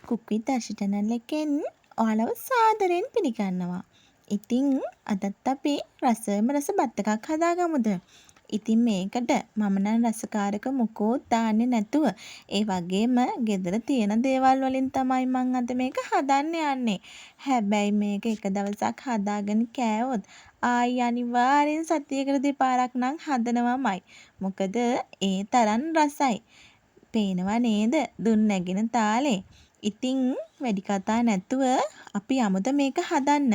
කුක්විත් Darsha channel එකෙන් ඔයාලව සාදරයෙන් පිළිගන්නවා. ඉතින් අදත් අපි රසම රස බත් එකක් හදාගමුද? ඉතින් මේකට මම නම් රසකාරක මොකෝත් දාන්නේ නැතුව ඒ වගේම ගෙදර තියෙන දේවල් වලින් තමයි මම අද මේක හදන්න යන්නේ. හැබැයි මේක එක දවසක් හදාගෙන කෑවොත් ආයි අනිවාර්යෙන් සතියකට දෙපාරක් නම් හදනවමයි. මොකද ඒ තරම් රසයි. පේනවා නේද? දුන් නැගෙන තාලේ. ඉතින් වැඩි කතා නැතුව අපි යමුද මේක හදන්න.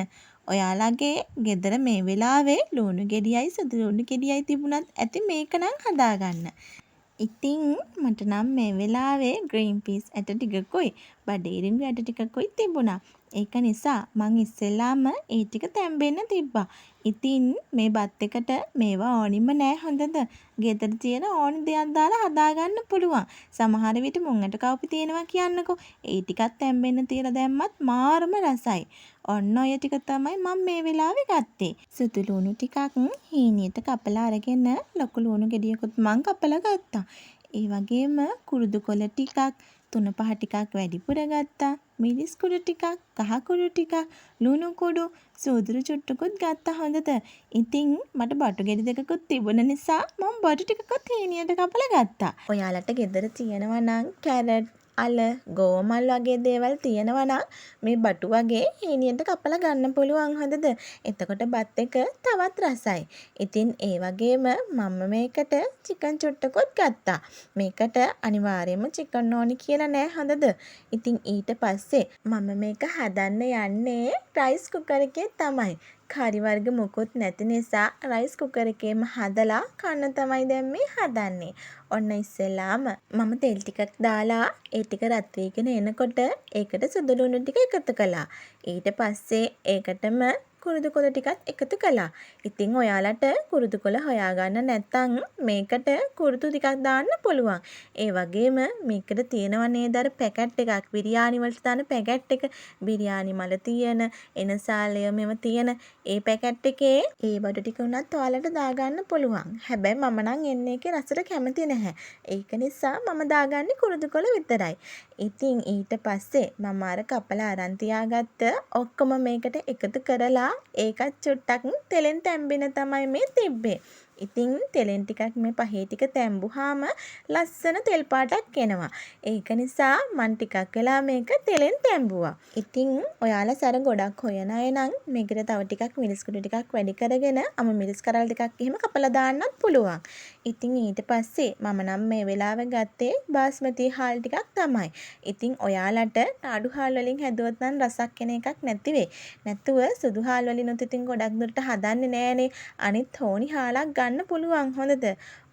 ඔයාලගේ ගෙදර මේ වෙලාවේ ලුණු ගෙඩියයි සුදු ලුණු ගෙඩියයි තිබුණත් ඇති මේක නම් හදාගන්න. ඉතින් මට නම් මේ වෙලාවේ ග්‍රීන් පීස් ඇට ටිකකුයි බඩේරින්ගු ඇට ටිකකුයි තිබුණා. ඒක නිසා මං ඉස්සෙල්ලාම ඒ ටික තැම්බෙන්න තිබ්බා. ඉතින් මේ බත් එකට මේවා ඕනිම නෑ හොඳද? ගෙදර තියෙන ඕනි දෙයක් දාලා හදාගන්න පුළුවන්. සමහර විට මුංගට කව්පි තියෙනවා කියන්නකෝ. ඒ ටිකත් තැම්බෙන්න තියලා දැම්මත් මාරම රසයි. ඔන්න ඔය ටික තමයි මම මේ වෙලාවේ ගත්තේ. සුදු ලුණු ටිකක් හීනියට කපලා අරගෙන ලොකු ලුණු ගෙඩියකුත් මං කපලා ගත්තා. ඒ වගේම කුරුදු කොළ ටිකක් 3-5 ටිකක් වැඩිපුර ගත්තා. මිරිස් කුඩු ටිකක්, කහ කුඩු ටිකක්, ලුණු කුඩු, සූදුරු චුට්ටකුත් ගත්තා හොඳද? ඉතින් මට බටු ගෙඩි දෙකකුත් තිබුණ නිසා මම බටු ටිකකුත් හීනියට කපලා ගත්තා. ඔයාලට ගෙදර තියෙනවා නම් කැරට් අල ගෝමල් වගේ දේවල් තියෙනවා නම් මේ බටු වගේ හීනියට කපලා ගන්න පුළුවන් හොඳද? එතකොට බත් එක තවත් රසයි. ඉතින් ඒ වගේම මම මේකට චිකන් චුට්ටකුත් ගත්තා. මේකට අනිවාර්යයෙන්ම චිකන් ඕනි කියලා නෑ හොඳද? ඉතින් ඊට පස්සේ මම මේක හදන්න යන්නේ රයිස් කුකර් එකේ තමයි. කරි වර්ග මොකුත් නැති නිසා රයිස් කුකර් එකේම හදලා කන්න තමයි දැන් මේ හදන්නේ. ඔන්න ඉස්සෙල්ලාම මම තෙල් ටිකක් දාලා ඒ ටික රත් වෙගෙන එනකොට ඒකට සුදු ලුණු ටික එකතු කළා. ඊට පස්සේ ඒකටම කුරුදු කොළ ටිකත් එකතු කළා. ඉතින් ඔයාලට කුරුදු කොළ හොයාගන්න නැත්නම් මේකට කුරුදු ටිකක් දාන්න පුළුවන්. ඒ වගේම මේකට තියෙනව නේද අර පැකට් එකක් බිරියානි වලට දාන පැකට් එක බිරියානි මල තියෙන එනසාලය මෙව තියෙන ඒ පැකට් එකේ ඒ බඩු ටික උනත් ඔයාලට දාගන්න පුළුවන්. හැබැයි මම නම් එන්නේ ඒකේ රසට කැමති නැහැ. ඒක නිසා මම දාගන්නේ කුරුදු කොළ විතරයි. ඉතින් ඊට පස්සේ මම අර කපලා අරන් තියාගත්ත ඔක්කොම මේකට එකතු කරලා ඒකත් චුට්ටක් තෙලෙන් තැම්බෙන තමයි මේ තිබ්බේ. ඉතින් තෙලෙන් ටිකක් මේ පහේ ටික තැම්බුවාම ලස්සන තෙල් පාටක් එනවා. ඒක නිසා මන් ටිකක් වෙලා මේක තෙලෙන් තැම්බුවා. ඉතින් ඔයාලා සර ගොඩක් හොයන අය නම් මේකට තව ටිකක් මිරිස් කුඩු ටිකක් වැඩි කරගෙන මිරිස් කරල් ටිකක් එහෙම කපලා දාන්නත් පුළුවන්. ඉතින් ඊට පස්සේ මම නම් මේ වෙලාවේ ගත්තේ බාස්මති හාල් ටිකක් තමයි. ඉතින් ඔයාලට නාඩු හාල් වලින් හැදුවොත් නම් රසක් කෙන එකක් නැති වෙයි. නැතුව සුදු හාල් වලිනුත් ඉතින් ගොඩක් දුරට හදන්නේ නෑනේ. අනිත් හෝනි හාලක් ගන්න පුළුවන් හොඳද?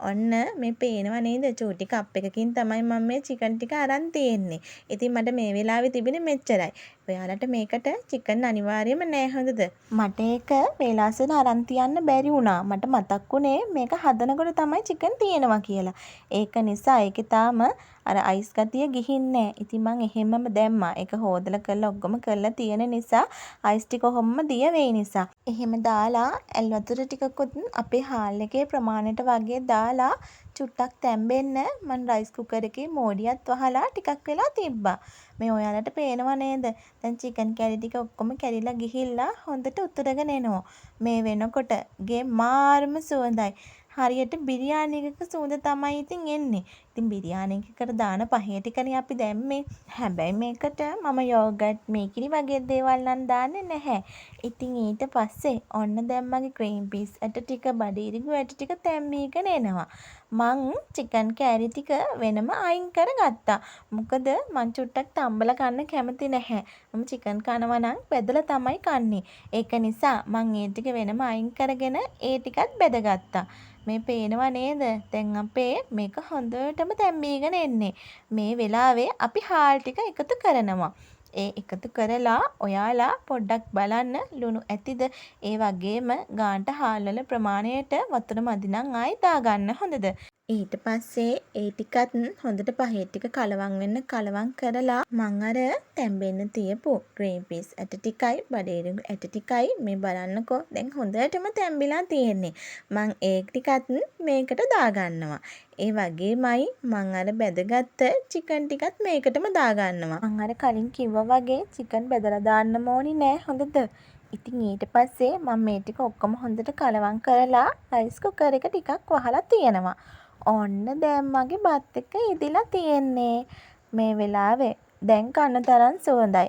ඔන්න මේ පේනව නේද? චූටි කප් එකකින් තමයි මම මේ චිකන් ටික අරන් තියෙන්නේ. ඉතින් මට මේ වෙලාවේ තිබෙන්නේ මෙච්චරයි. ඔයාලට මේකට චිකන් අනිවාර්යයෙන්ම නෑ හොඳද? මට ඒක වේලාසෙන් අරන් තියන්න බැරි වුණා. මට මතක් වුණේ මේක හදනකොට තමයි චිකන් තියෙනවා කියලා. ඒක නිසා ඒකේ තාම අර අයිස් ගතිය ගිහින් නෑ. ඉතින් මං එහෙමම දැම්මා. ඒක හොදලා කරලා ඔක්කොම කරලා තියෙන නිසා අයිස් ටික කොහොමම දිය වෙයි නිසා. එහෙම දාලා ඇල් වතුර ටිකකුත් අපේ හාල් එකේ ප්‍රමාණයට වගේ දාලා චුට්ටක් තැම්බෙන්න මං රයිස් කුකර් එකේ මෝඩියත් වහලා ටිකක් වෙලා තිබ්බා. මේ ඔයාලට පේනව නේද? දැන් චිකන් කැරි ටික ඔක්කොම කැරිලා ගිහිල්ලා හොඳට උතුරගෙන එනවා. මේ වෙනකොට ගේ මාරම සුවඳයි. හරියට බිරියානි එකක සුවඳ තමයි ඉතින් එන්නේ. ඉතින් බිරියානි එකකට දාන පහේ ටිකනේ අපි දැම්මේ. හැබැයි මේකට මම යෝගට් මේකිලි වගේ දේවල් නම් දාන්නේ නැහැ. ඉතින් ඊට පස්සේ ඔන්න දැන් මගේ ග්‍රීන් පීස් ඇට ටික බඩේරිගු ඇට ටික තැම්බීගෙන එනවා. මං චිකන් කෑලි ටික වෙනම අයින් කරගත්තා. මොකද මං චුට්ටක් තම්බලා කන්න කැමති නැහැ. මම චිකන් කනවා නම් බෙදලා තමයි කන්නේ. ඒක නිසා මං ඒ ටික වෙනම අයින් කරගෙන ඒ ටිකත් බෙදගත්තා. මේ පේනව නේද? දැන් අපේ මේක හොඳටම තැම්බීගෙන එන්නේ. මේ වෙලාවේ අපි හාල් ටික එකතු කරනවා. ඒ එකතු කරලා ඔයාලා පොඩ්ඩක් බලන්න ලුණු ඇතිද? ඒ වගේම ගාන්ට හාල් වල ප්‍රමාණයට වතුර මදි නම් ආයි දාගන්න හොඳද? ඊට පස්සේ ඒ ටිකත් හොඳට පහේ ටික කලවම් වෙන්න කලවම් කරලා මං අර තැම්බෙන්න තියපු ග්‍රීන් පීස් ඇට ටිකයි බඩේරු ඇට ටිකයි මේ බලන්නකෝ දැන් හොඳටම තැම්බිලා තියෙන්නේ. මං ඒ ටිකත් මේකට දාගන්නවා. ඒ වගේමයි මං අර බැදගත්ත චිකන් ටිකත් මේකටම දාගන්නවා. මං අර කලින් කිව්වා වගේ චිකන් බෙදලා දාන්න ඕනි නෑ හොඳට. ඉතින් ඊට පස්සේ මම මේ ටික ඔක්කොම හොඳට කලවම් කරලා රයිස් කුකර් එක ටිකක් වහලා තියෙනවා. ඔන්න දැන් මගේ බත් එක ඉදිලා තියෙන්නේ. මේ වෙලාවේ දැන් කන්න තරම් සුවඳයි.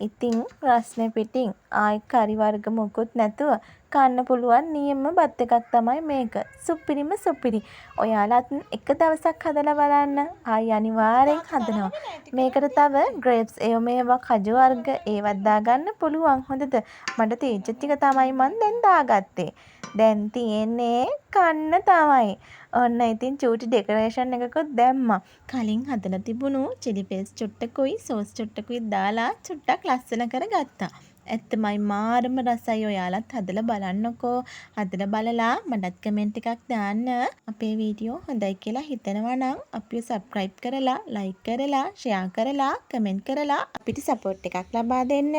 ඉතින් රස්නේ පිටින් ආයි කරි වර්ග මොකුත් නැතුව කන්න පුළුවන් නියම බත් එකක් තමයි මේක. සුපිරිම සුපිරි. ඔයාලත් එක දවසක් හදලා බලන්න. ආයි අනිවාර්යෙන් හදනවා. මේකට තව ග්‍රේප්ස් ඒව මේවා කජු වර්ග ඒවත් දාගන්න පුළුවන් හොඳට. මට තීච්ච ටික තමයි මන් දැන් දාගත්තේ. දැන් තියෙන්නේ කන්න තමයි. ඔන්න ඉතින් චූටි ඩෙකොරේෂන් එකකුත් දැම්මා. කලින් හදලා තිබුණු චිලි පේස්ට් චුට්ටකුයි සෝස් චුට්ටකුයි දාලා චුට්ටක් ලස්සන කරගත්තා. ඇත්තමයි මාරම රසයි. ඔයාලත් හදලා බලන්නකෝ. හදලා බලලා මටත් කමෙන්ට් එකක් දාන්න. අපේ වීඩියෝ හොඳයි කියලා හිතනවා නම් අපිව සබ්ස්ක්‍රයිබ් කරලා, ලයික් කරලා, ෂෙයා කරලා, කමෙන්ට් කරලා අපිට සපෝට් එකක් ලබා දෙන්න.